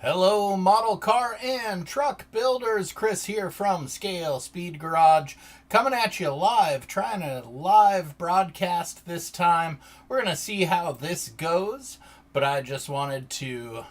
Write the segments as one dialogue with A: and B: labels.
A: Hello, model car and truck builders. Chris here from Scale Speed Garage, coming at you live, trying to live broadcast this time. We're going to see how this goes, but I just wanted to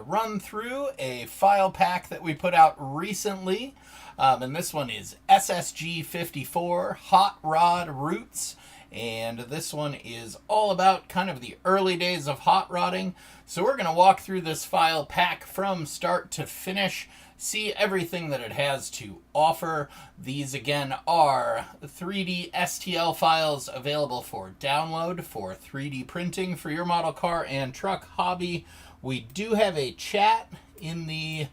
A: run through a file pack that we put out recently. And this one is SSG54 Hot Rod Roots. And this one is all about kind of the early days of hot rodding. So we're going to walk through this file pack from start to finish, see everything that it has to offer. These again are 3D STL files available for download for 3D printing for your model car and truck hobby. We do have a chat in the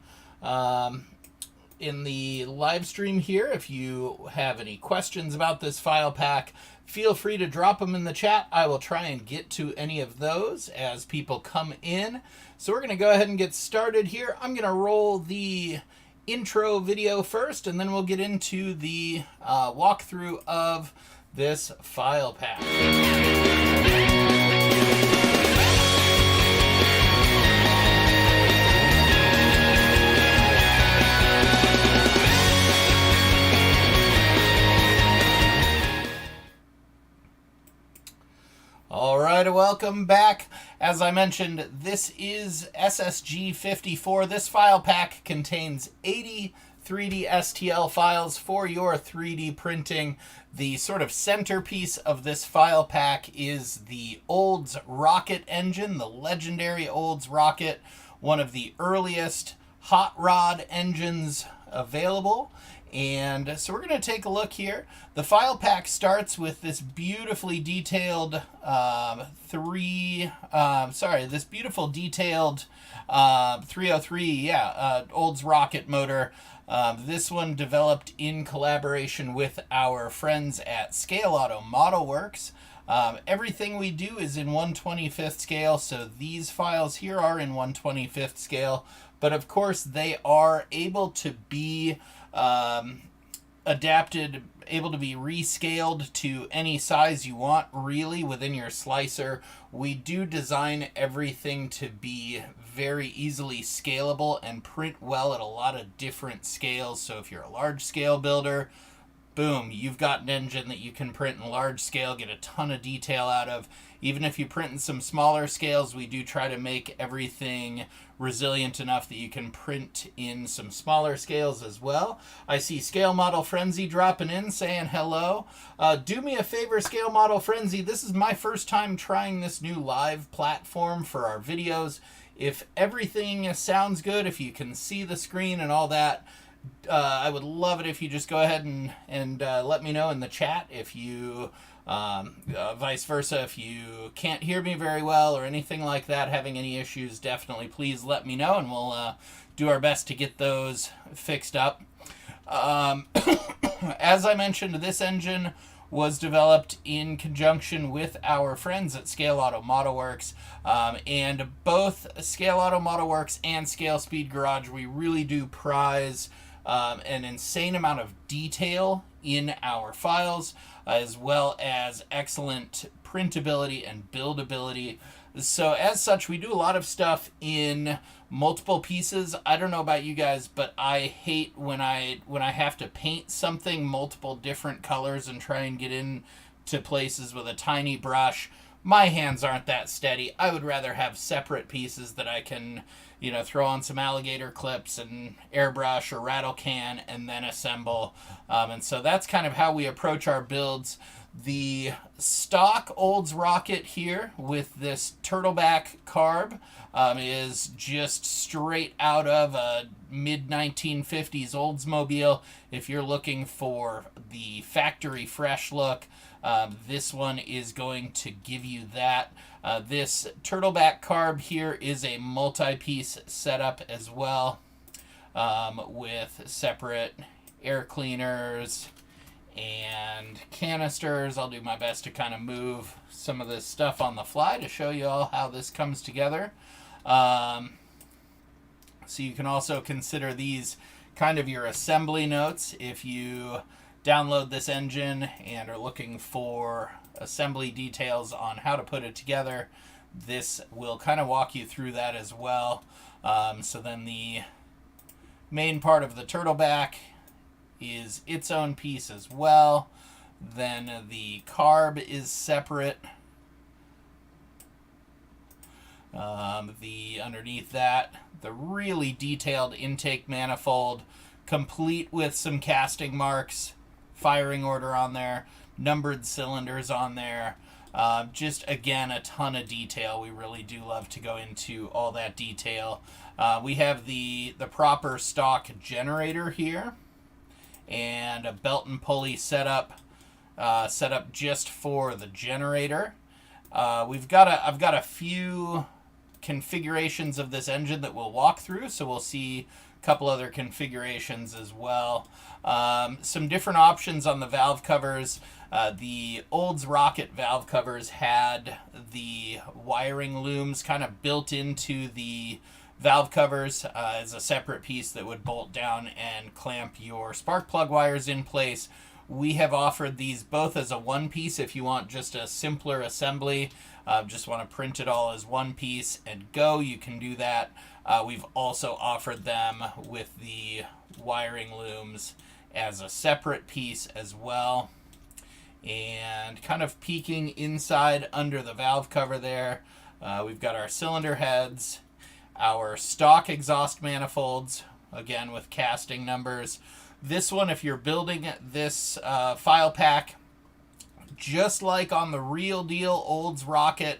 A: live stream here. If you have any questions about this file pack, feel free to drop them in the chat. I will try and get to any of those as people come in. So we're going to go ahead and get started here. I'm going to roll the intro video first, and then we'll get into the walkthrough of this file pack. All right, welcome back. As I mentioned, this is SSG54. This file pack contains 80 3D STL files for your 3D printing. The sort of centerpiece of this file pack is the Olds Rocket engine, the legendary Olds Rocket, one of the earliest hot rod engines available. And so we're going to take a look here. The file pack starts with this beautifully detailed 303, Olds Rocket motor. This one developed in collaboration with our friends at Scale Auto Model Works. Everything we do is in 1/25th scale, so these files here are in 1/25th scale, but of course they are able to be adapted, able to be rescaled to any size you want, really, within your slicer. We do design everything to be very easily scalable and print well at a lot of different scales. So if you're a large scale builder, boom, you've got an engine that you can print in large scale, get a ton of detail out of. Even if you print in some smaller scales, we do try to make everything resilient enough that you can print in some smaller scales as well. I see Scale Model Frenzy dropping in saying hello. Do me a favor, Scale Model Frenzy. This is my first time trying this new live platform for our videos. If everything sounds good, if you can see the screen and all that, I would love it if you just go ahead and let me know in the chat. If you vice versa, if you can't hear me very well or anything like that, having any issues, definitely please let me know, and we'll do our best to get those fixed up. As I mentioned, this engine was developed in conjunction with our friends at Scale Auto Model Works, and both Scale Auto Model Works and Scale Speed Garage, we really do prize an insane amount of detail in our files, as well as excellent printability and buildability. So as such, we do a lot of stuff in multiple pieces. I don't know about you guys, but I hate when I have to paint something multiple different colors and try and get into places with a tiny brush. My hands aren't that steady. I would rather have separate pieces that I can, throw on some alligator clips and airbrush or rattle can and then assemble. And so that's kind of how we approach our builds. The stock Olds Rocket here with this turtleback carb is just straight out of a mid-1950s Oldsmobile. If you're looking for the factory fresh look, this one is going to give you that. This turtleback carb here is a multi-piece setup as well, with separate air cleaners and canisters. I'll do my best to kind of move some of this stuff on the fly to show you all how this comes together. So you can also consider these kind of your assembly notes if you download this engine and are looking for assembly details on how to put it together. this will kind of walk you through that as well. So then the main part of the turtleback is its own piece as well. Then the carb is separate. Underneath that, the really detailed intake manifold, complete with some casting marks, firing order on there, numbered cylinders on there. Just again, a ton of detail. We really do love to go into all that detail. We have the proper stock generator here, and a belt and pulley setup just for the generator. I've got a few configurations of this engine that we'll walk through, so we'll see a couple other configurations as well. Some different options on the valve covers. The Olds Rocket valve covers had the wiring looms kind of built into the valve covers as a separate piece that would bolt down and clamp your spark plug wires in place. We have offered these both as a one piece if you want just a simpler assembly, just want to print it all as one piece and go, you can do that. We've also offered them with the wiring looms as a separate piece as well. And kind of peeking inside under the valve cover there, we've got our cylinder heads, our stock exhaust manifolds, again with casting numbers. This one, if you're building this file pack, just like on the real deal Olds Rocket,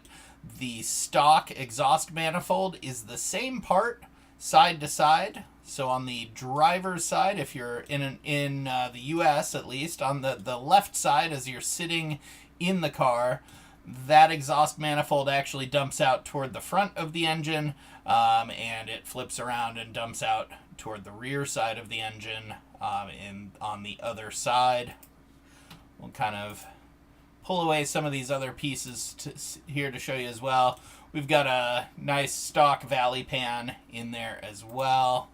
A: the stock exhaust manifold is the same part side to side. So on the driver's side, if you're in the US at least, on the left side as you're sitting in the car, that exhaust manifold actually dumps out toward the front of the engine, and it flips around and dumps out toward the rear side of the engine on the other side. We'll kind of pull away some of these other pieces here to show you as well. We've got a nice stock valley pan in there as well.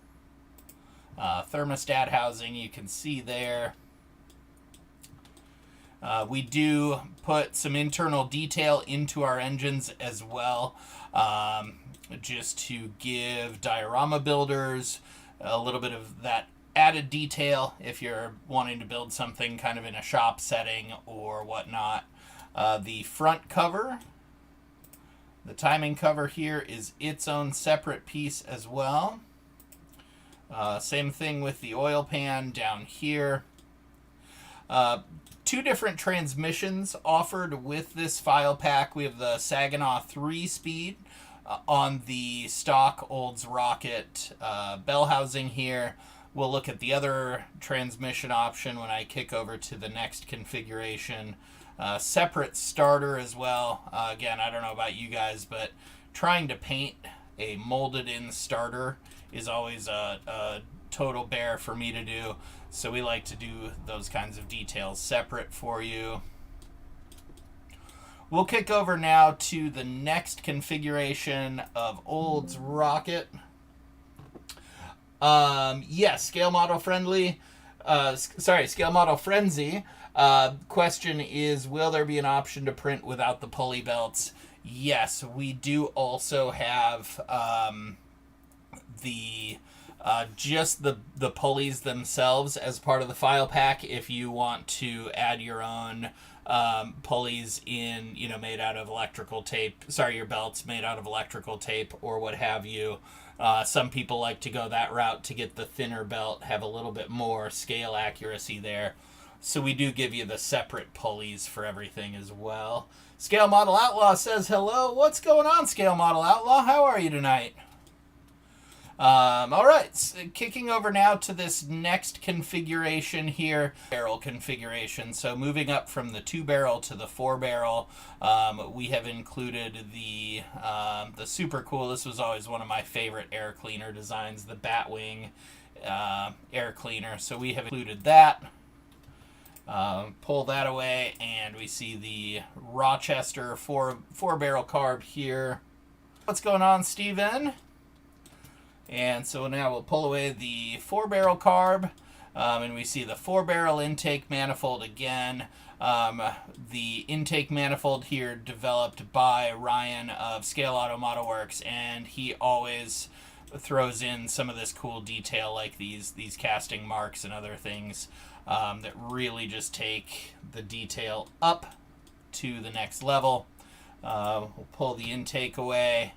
A: Thermostat housing you can see there. We do put some internal detail into our engines as well, just to give diorama builders a little bit of that added detail if you're wanting to build something kind of in a shop setting or whatnot. The front cover, the timing cover here, is its own separate piece as well. Same thing with the oil pan down here. Two different transmissions offered with this file pack. We have the Saginaw 3-speed on the stock Olds Rocket bell housing here. We'll look at the other transmission option when I kick over to the next configuration. Separate starter as well. Again, I don't know about you guys, but trying to paint a molded-in starter is always a total bear for me to do. So we like to do those kinds of details separate for you. We'll kick over now to the next configuration of Olds Rocket. Yes, scale model friendly. Scale model frenzy. Question is, will there be an option to print without the pulley belts? Yes, we do also have just the pulleys themselves as part of the file pack. If you want to add your own pulleys in, made out of electrical tape, your belts made out of electrical tape or what have you. Some people like to go that route to get the thinner belt, have a little bit more scale accuracy there. So we do give you the separate pulleys for everything as well. Scale Model Outlaw says hello. What's going on, Scale Model Outlaw? How are you tonight? All right, so kicking over now to this next configuration here, barrel configuration. So moving up from the 2-barrel to the 4-barrel, we have included the super cool. This was always one of my favorite air cleaner designs, the Batwing air cleaner. So we have included that. Pull that away, and we see the Rochester 4-barrel carb here. What's going on, Steven? And so now we'll pull away the 4-barrel carb. And we see the 4-barrel intake manifold again. The intake manifold here developed by Ryan of Scale Auto Model Works, and he always throws in some of this cool detail like these casting marks and other things that really just take the detail up to the next level. We'll pull the intake away.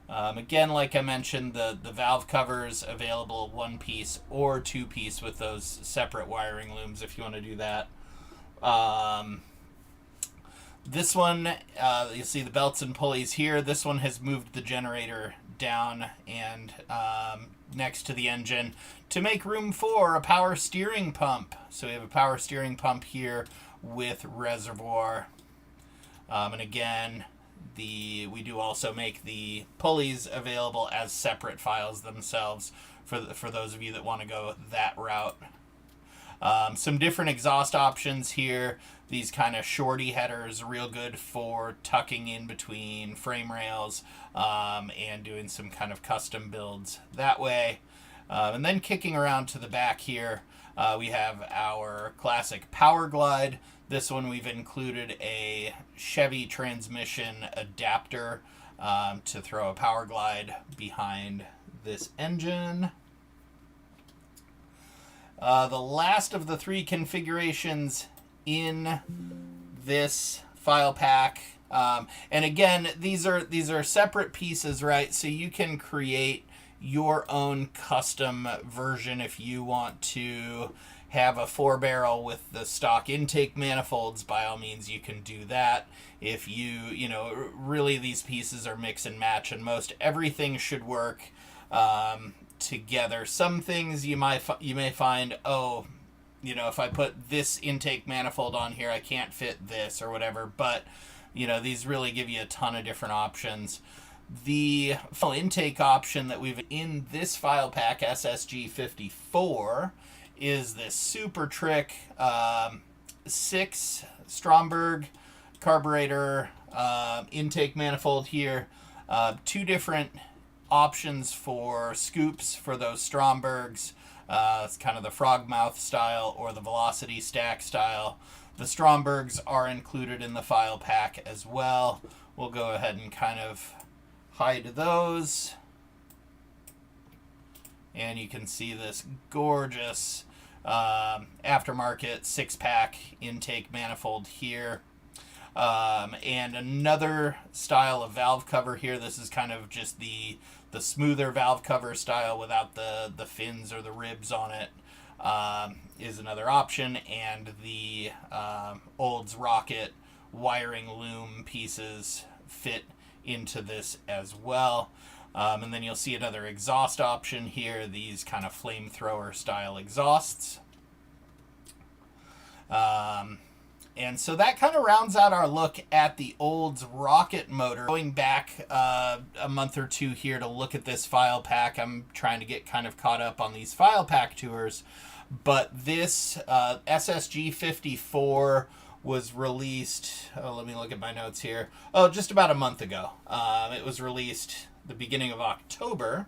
A: Again, like I mentioned, the valve covers available 1-piece or 2-piece with those separate wiring looms if you want to do that. This one, you'll see the belts and pulleys here. This one has moved the generator down and next to the engine to make room for a power steering pump. So we have a power steering pump here with reservoir. And again, we do also make the pulleys available as separate files themselves for those of you that want to go that route. Some different exhaust options here. These kind of shorty headers, real good for tucking in between frame rails and doing some kind of custom builds that way. And then kicking around to the back here, we have our classic Power Glide. This one we've included a Chevy transmission adapter to throw a Power Glide behind this engine. The last of the 3 configurations in this file pack, and again, these are separate pieces, right? So you can create your own custom version if you want to have a 4-barrel with the stock intake manifolds. By all means, you can do that. If you know, really these pieces are mix and match, and most everything should work together. Some things you may find, oh, you know, if I put this intake manifold on here, I can't fit this or whatever. But you know, these really give you a ton of different options. The intake option that we've in this file pack, SSG54, is this super trick 6 Stromberg carburetor intake manifold here. 2 different options for scoops for those Strombergs. It's kind of the frog mouth style or the velocity stack style. The Strombergs are included in the file pack as well. We'll go ahead and kind of hide those. And you can see this gorgeous aftermarket 6-pack intake manifold here. And another style of valve cover here. This is kind of just the smoother valve cover style without the fins or the ribs on it, is another option. And the Olds Rocket wiring loom pieces fit into this as well. And then you'll see another exhaust option here, these kind of flamethrower style exhausts. And so that kind of rounds out our look at the Olds Rocket motor. Going back a month or 2 here to look at this file pack, I'm trying to get kind of caught up on these file pack tours. But this SSG54 was released, let me look at my notes here, just about a month ago. It was released the beginning of October.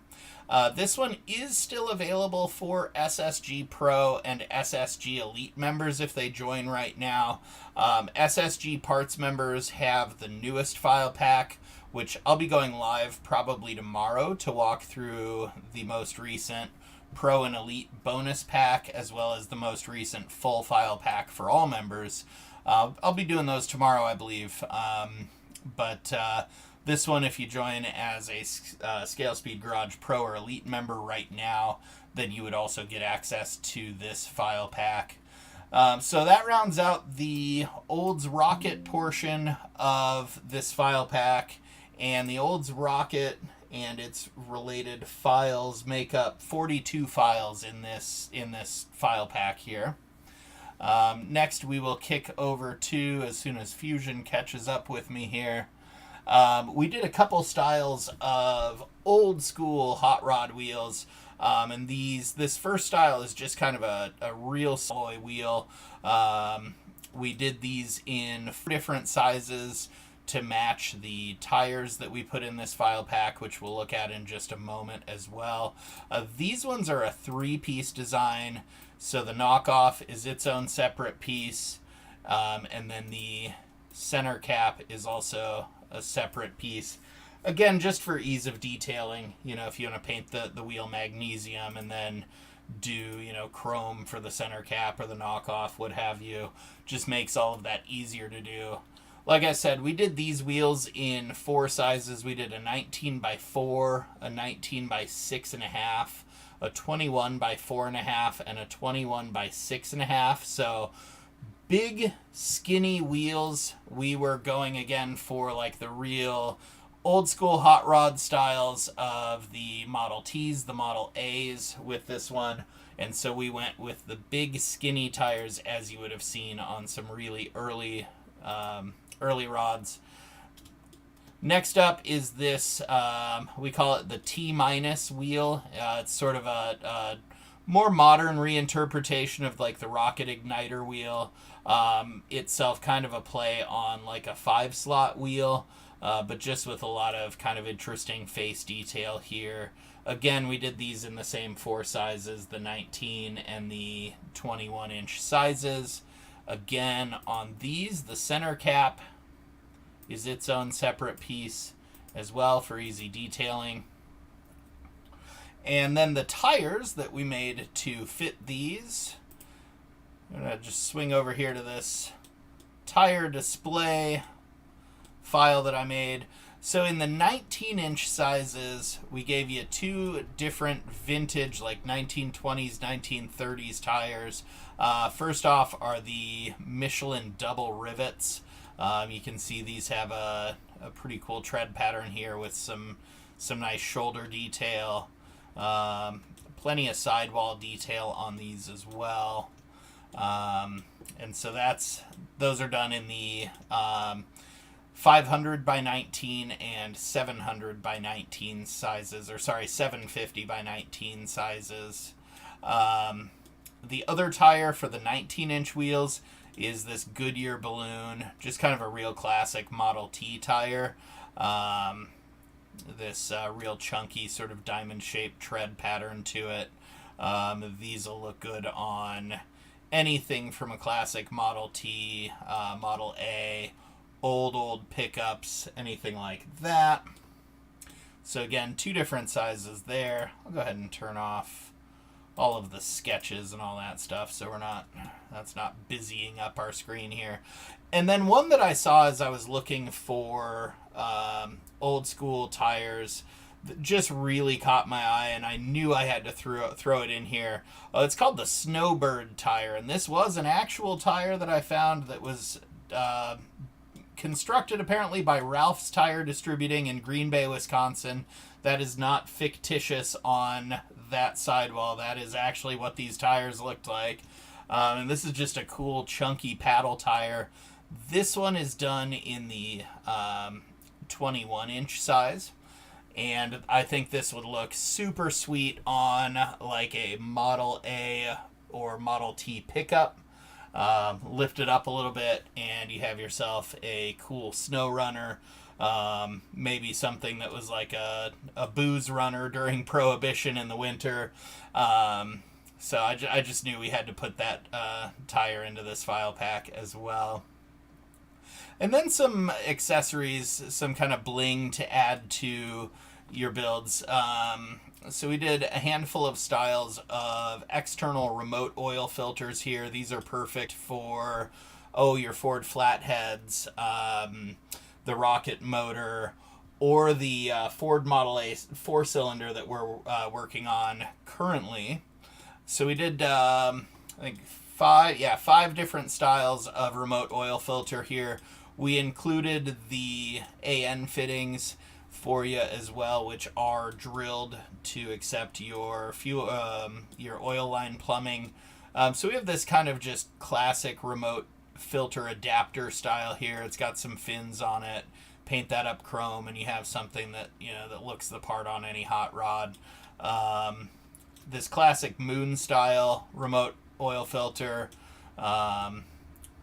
A: This one is still available for SSG Pro and SSG Elite members if they join right now. SSG Parts members have the newest file pack, which I'll be going live probably tomorrow to walk through the most recent Pro and Elite bonus pack, as well as the most recent full file pack for all members. I'll be doing those tomorrow, I believe. But this one, if you join as a Scale Speed Garage Pro or Elite member right now, then you would also get access to this file pack. So that rounds out the Olds Rocket portion of this file pack, and the Olds Rocket and its related files make up 42 files in this file pack here. Next, we will kick over to, as soon as Fusion catches up with me here, we did a couple styles of old school hot rod wheels, and this first style is just kind of a real alloy wheel. We did these in different sizes to match the tires that we put in this file pack, which we'll look at in just a moment as well. These ones are a 3-piece design, so the knockoff is its own separate piece, and then the center cap is also a separate piece. Again, just for ease of detailing, if you want to paint the wheel magnesium and then do, chrome for the center cap or the knockoff, what have you, just makes all of that easier to do. Like I said, we did these wheels in 4 sizes. We did a 19 by 4, a 19 by 6.5, a 21 by 4.5, and a 21 by 6.5. So big, skinny wheels. We were going again for like the real old school hot rod styles of the Model Ts, the Model As with this one. And so we went with the big, skinny tires as you would have seen on some really early rods. Next up is this, we call it the T- wheel. It's sort of a more modern reinterpretation of like the Rocket igniter wheel. Itself kind of a play on like a 5-slot wheel, but just with a lot of kind of interesting face detail here. Again, we did these in the same 4 sizes, the 19 and the 21-inch sizes. Again, on these, the center cap is its own separate piece as well for easy detailing. And then the tires that we made to fit these, I'm going to just swing over here to this tire display file that I made. So in the 19-inch sizes, we gave you 2 different vintage, like 1920s, 1930s tires. First off are the Michelin double rivets. You can see these have a pretty cool tread pattern here with some nice shoulder detail. Plenty of sidewall detail on these as well. And so those are done in the 500 by 19 and 700 by 19 sizes, or sorry, 750 by 19 sizes. The other tire for the 19-inch wheels is this Goodyear balloon, just kind of a real classic Model T tire. This real chunky sort of diamond-shaped tread pattern to it. These will look good on anything from a classic Model T, Model A, old pickups, anything like that. So again, 2 different sizes there. I'll go ahead and turn off all of the sketches and all that stuff, so that's not busying up our screen here. And then one that I saw as I was looking for old school tires that just really caught my eye, and I knew I had to throw it in here. It's called the Snowbird tire, and this was an actual tire that I found that was constructed apparently by Ralph's Tire Distributing in Green Bay, Wisconsin. That is not fictitious on that sidewall. That is actually what these tires looked like. And this is just a cool chunky paddle tire. This one is done in the 21-inch size. And I think this would look super sweet on like a Model A or Model T pickup. Lift it up a little bit and you have yourself a cool snow runner. Maybe something that was like a booze runner during Prohibition in the winter. So I just knew we had to put that tire into this file pack as well. And then some accessories, some kind of bling to add to your builds. So we did a handful of styles of external remote oil filters here. These are perfect for, your Ford flatheads, the Rocket motor, or the Ford Model A 4-cylinder that we're working on currently. So we did, I think, 5 different styles of remote oil filter here. We included the AN fittings for you as well, which are drilled to accept your fuel, your oil line plumbing. So we have this kind of just classic remote filter adapter style here. It's got some fins on it. Paint that up chrome, and you have something that that looks the part on any hot rod. This classic moon style remote oil filter.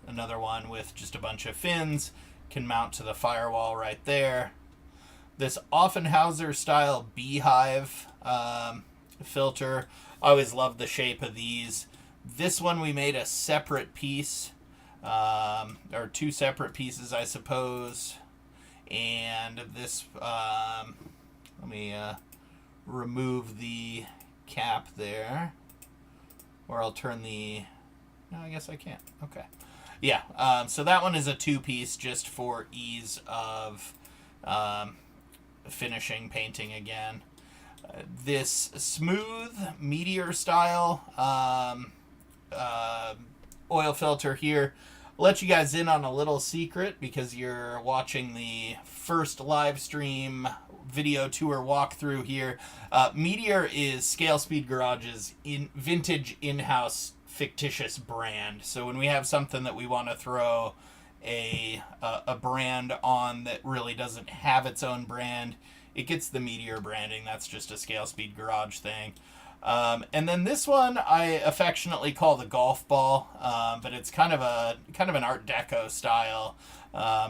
A: Another one with just a bunch of fins. can mount to the firewall right there. This Offenhauser style beehive filter. I always love the shape of these. This one we made a separate piece, or two separate pieces, I suppose. And this, let me remove the cap there, or I'll turn the, no, I guess I can't. Okay. Yeah, so that one is a two-piece just for ease of finishing, painting again. This smooth meteor style oil filter here. I'll let you guys in on a little secret because you're watching the first live stream video tour walkthrough here. Meteor is Scale Speed Garage's vintage in-house fictitious brand. So when we have something that we want to throw a brand on that really doesn't have its own brand, it gets the Meteor branding. That's just a Scale Speed Garage thing. And then this one I affectionately call the golf ball, but it's kind of an Art Deco style,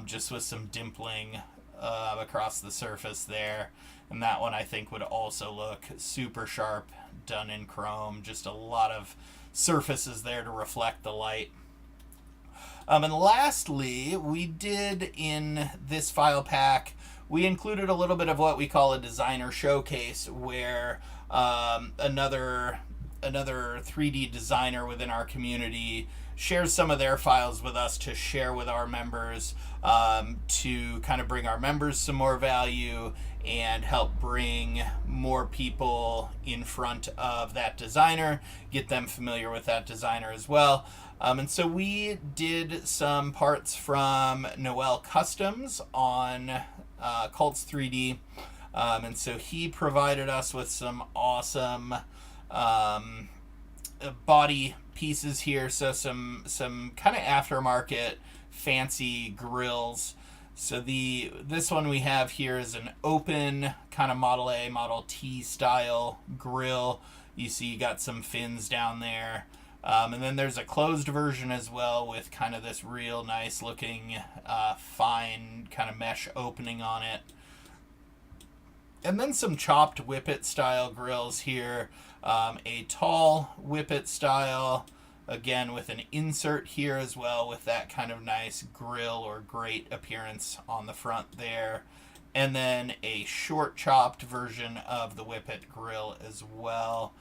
A: just with some dimpling across the surface there. And that one I think would also look super sharp, done in chrome. Just a lot of surfaces there to reflect the light. And lastly, we did in this file pack, we included a little bit of what we call a designer showcase, where another 3D designer within our community shares some of their files with us to share with our members, to kind of bring our members some more value and help bring more people in front of that designer, get them familiar with that designer as well. And so we did some parts from Noel Customs on Cults 3D. And so he provided us with some awesome body pieces here. So some kind of aftermarket fancy grills. So this one we have here is an open kind of Model A, Model T style grill. You see you got some fins down there. And then there's a closed version as well with kind of this real nice looking fine kind of mesh opening on it. And then some chopped whippet style grills here. A tall whippet style, again with an insert here as well with that kind of nice grill or grate appearance on the front there. And then a short chopped version of the whippet grill as well.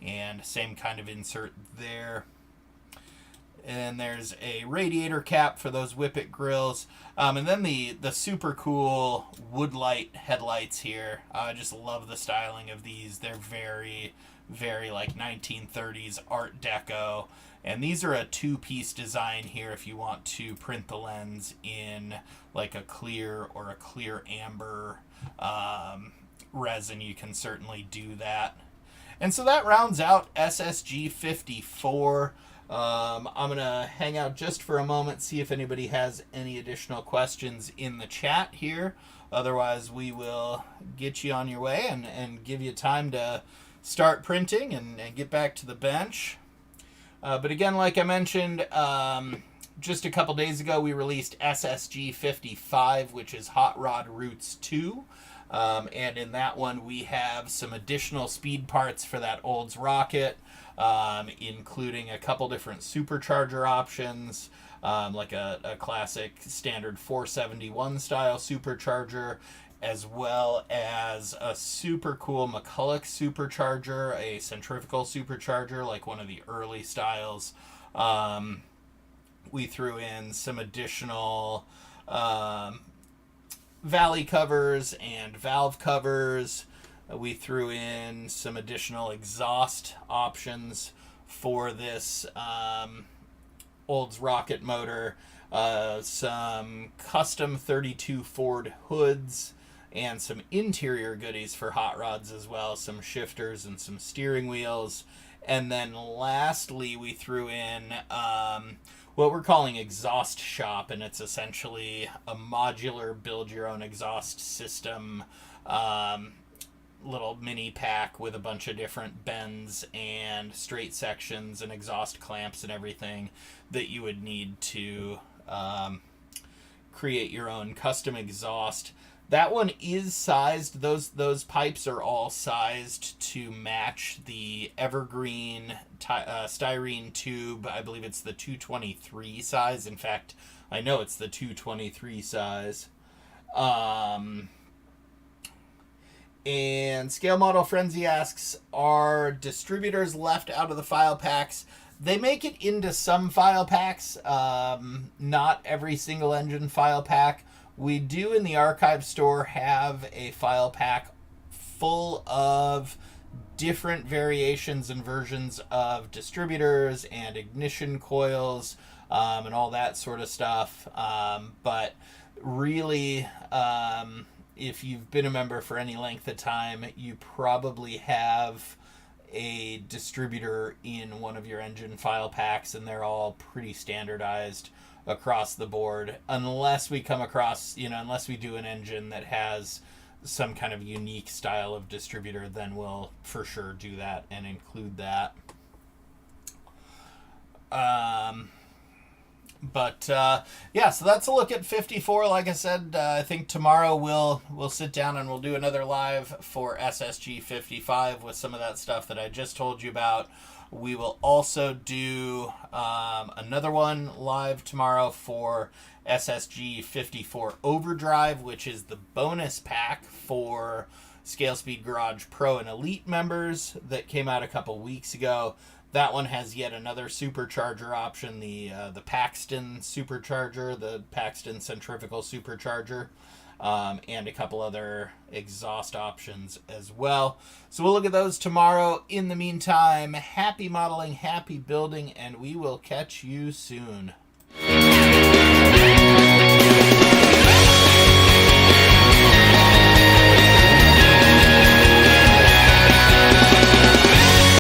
A: And same kind of insert there. And there's a radiator cap for those whippet grills. And then the super cool woodlight headlights here. I just love the styling of these. They're very, very like 1930s Art Deco. And these are a two-piece design here if you want to print the lens in like a clear or a clear amber resin. You can certainly do that. And so that rounds out SSG54. I'm going to hang out just for a moment, see if anybody has any additional questions in the chat here. Otherwise, we will get you on your way and give you time to start printing and get back to the bench. But again, like I mentioned, just a couple days ago, we released SSG55, which is Hot Rod Roots 2. And in that one, we have some additional speed parts for that Olds Rocket, including a couple different supercharger options, like a classic standard 471 style supercharger, as well as a super cool McCulloch supercharger, a centrifugal supercharger, like one of the early styles. We threw in some additional valley covers and valve covers. We threw in some additional exhaust options for this Olds Rocket motor, some custom 32 Ford hoods, and some interior goodies for hot rods as well, some shifters and some steering wheels. And then lastly, we threw in what we're calling Exhaust Shop, and it's essentially a modular build-your-own exhaust system, little mini pack with a bunch of different bends and straight sections and exhaust clamps and everything that you would need to create your own custom exhaust. That one is sized. Those pipes are all sized to match the evergreen styrene tube. I believe it's the 223 size. In fact, I know it's the 223 size. And Scale Model Frenzy asks, are distributors left out of the file packs? They make it into some file packs, not every single engine file pack. We do in the archive store have a file pack full of different variations and versions of distributors and ignition coils and all that sort of stuff. But really, if you've been a member for any length of time, you probably have a distributor in one of your engine file packs, and they're all pretty standardized across the board, unless we come across, unless we do an engine that has some kind of unique style of distributor, then we'll for sure do that and include that. Yeah, so that's a look at 54. Like I said, I think tomorrow we'll sit down and we'll do another live for SSG55 with some of that stuff that I just told you about. We will also do another one live tomorrow for SSG54 Overdrive, which is the bonus pack for Scale Speed Garage Pro and Elite members that came out a couple weeks ago. That one has yet another supercharger option, the Paxton supercharger, the Paxton centrifugal supercharger, and a couple other exhaust options as well. So we'll look at those tomorrow. In the meantime, happy modeling, happy building, and we will catch you soon.